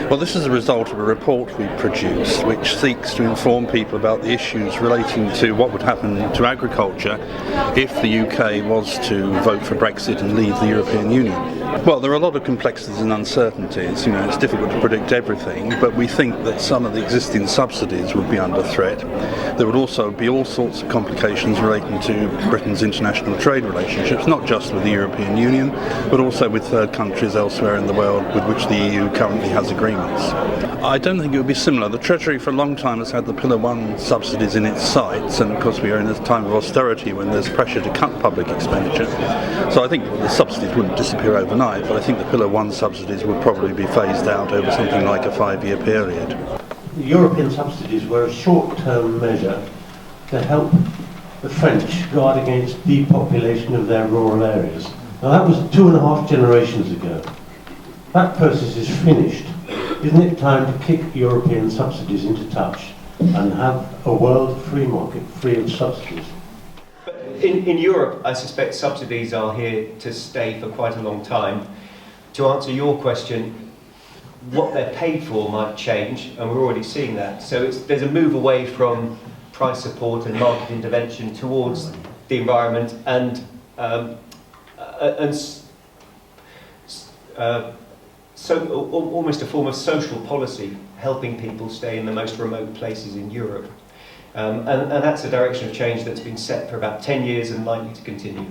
Well, this is a result of a report we produced which seeks to inform people about the issues relating to what would happen to agriculture if the UK was to vote for Brexit and leave the European Union. Well, there are a lot of complexities and uncertainties. It's difficult to predict everything, but we think that some of the existing subsidies would be under threat. There would also be all sorts of complications relating to Britain's international trade relationships, not just with the European Union, but also with third countries elsewhere in the world with which the EU currently has agreements. I don't think it would be similar. The Treasury for a long time has had the Pillar 1 subsidies in its sights, and of course we are in a time of austerity when there's pressure to cut public expenditure. So I think the subsidies wouldn't disappear overnight, but I think the Pillar 1 subsidies would probably be phased out over something like a 5-year period. The European subsidies were a short-term measure to help the French guard against depopulation of their rural areas. Now that was 2.5 generations ago. That process is finished. Isn't it time to kick European subsidies into touch and have a world free market free of subsidies? In Europe, I suspect subsidies are here to stay for quite a long time. To answer your question, what they're paid for might change, and we're already seeing that. So there's a move away from price support and market intervention towards the environment and so almost a form of social policy, helping people stay in the most remote places in Europe. And that's a direction of change that's been set for about 10 years and likely to continue.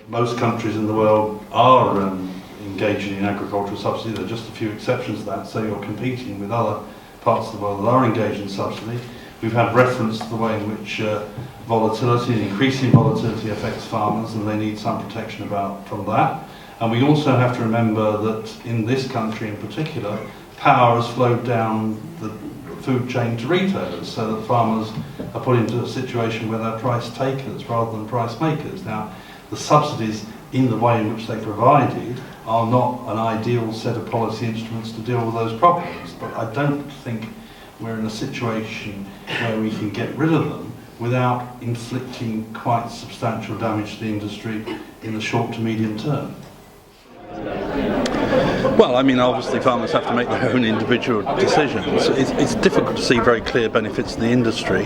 Most countries in the world are engaging in agricultural subsidy. There are just a few exceptions to that, so you're competing with other parts of the world that are engaged in subsidy. We've had reference to the way in which volatility and increasing volatility affects farmers, and they need some protection from that. And we also have to remember that in this country in particular, power has flowed down the food chain to retailers, so that farmers are put into a situation where they're price takers rather than price makers. Now, the subsidies in the way in which they're provided are not an ideal set of policy instruments to deal with those problems, but I don't think we're in a situation where we can get rid of them without inflicting quite substantial damage to the industry in the short to medium term. Well, obviously farmers have to make their own individual decisions. It's difficult to see very clear benefits to the industry.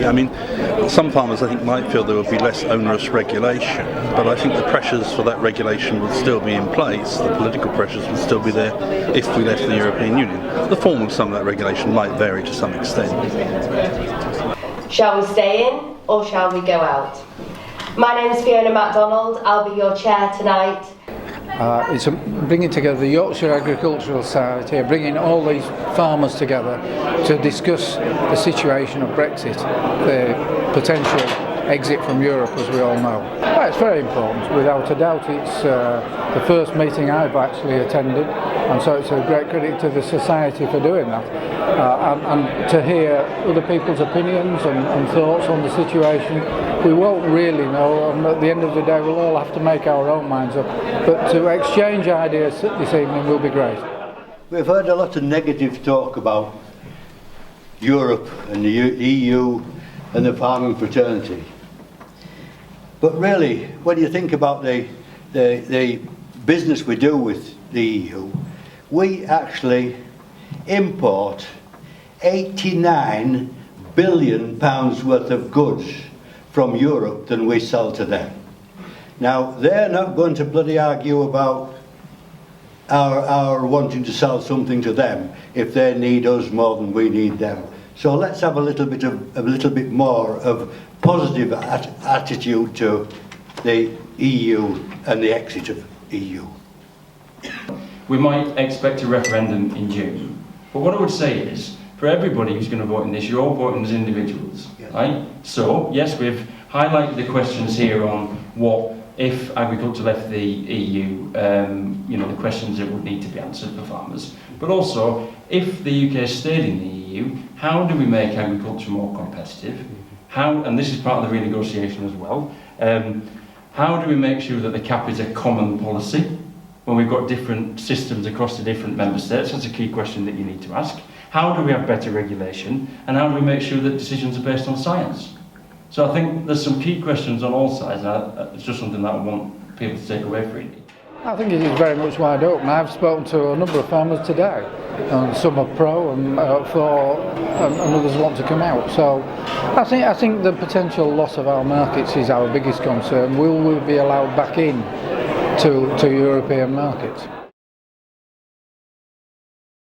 Some farmers I think might feel there would be less onerous regulation, but I think the pressures for that regulation would still be in place. The political pressures would still be there if we left the European Union. The form of some of that regulation might vary to some extent. Shall we stay in or shall we go out? My name is Fiona MacDonald. I'll be your chair tonight. It's bringing together the Yorkshire Agricultural Society, bringing all these farmers together to discuss the situation of Brexit, the potential exit from Europe, as we all know. Well, it's very important, without a doubt. It's the first meeting I've actually attended, and so it's a great credit to the Society for doing that. And to hear other people's opinions and thoughts on the situation. We won't really know, and at the end of the day we'll all have to make our own minds up, but to exchange ideas this evening will be great. We've heard a lot of negative talk about Europe and the EU and the farming fraternity, but really when you think about the business we do with the EU, we actually import £89 billion worth of goods from Europe than we sell to them. Now, they're not going to bloody argue about our wanting to sell something to them if they need us more than we need them. So let's have a little bit more of positive attitude to the EU and the exit of EU. We might expect a referendum in June, but what I would say is, for everybody who's going to vote in this, you're all voting as individuals, right? So, yes, we've highlighted the questions here on what if agriculture left the EU, the questions that would need to be answered for farmers. But also, if the UK stayed in the EU, how do we make agriculture more competitive? And this is part of the renegotiation as well, how do we make sure that the CAP is a common policy when we've got different systems across the different member states? That's a key question that you need to ask. How do we have better regulation, and how do we make sure that decisions are based on science? So I think there's some key questions on all sides, and it's just something that I want people to take away from it. I think it is very much wide open. I've spoken to a number of farmers today, and some are pro and for, and others want to come out. So I think the potential loss of our markets is our biggest concern. Will we be allowed back in to European markets?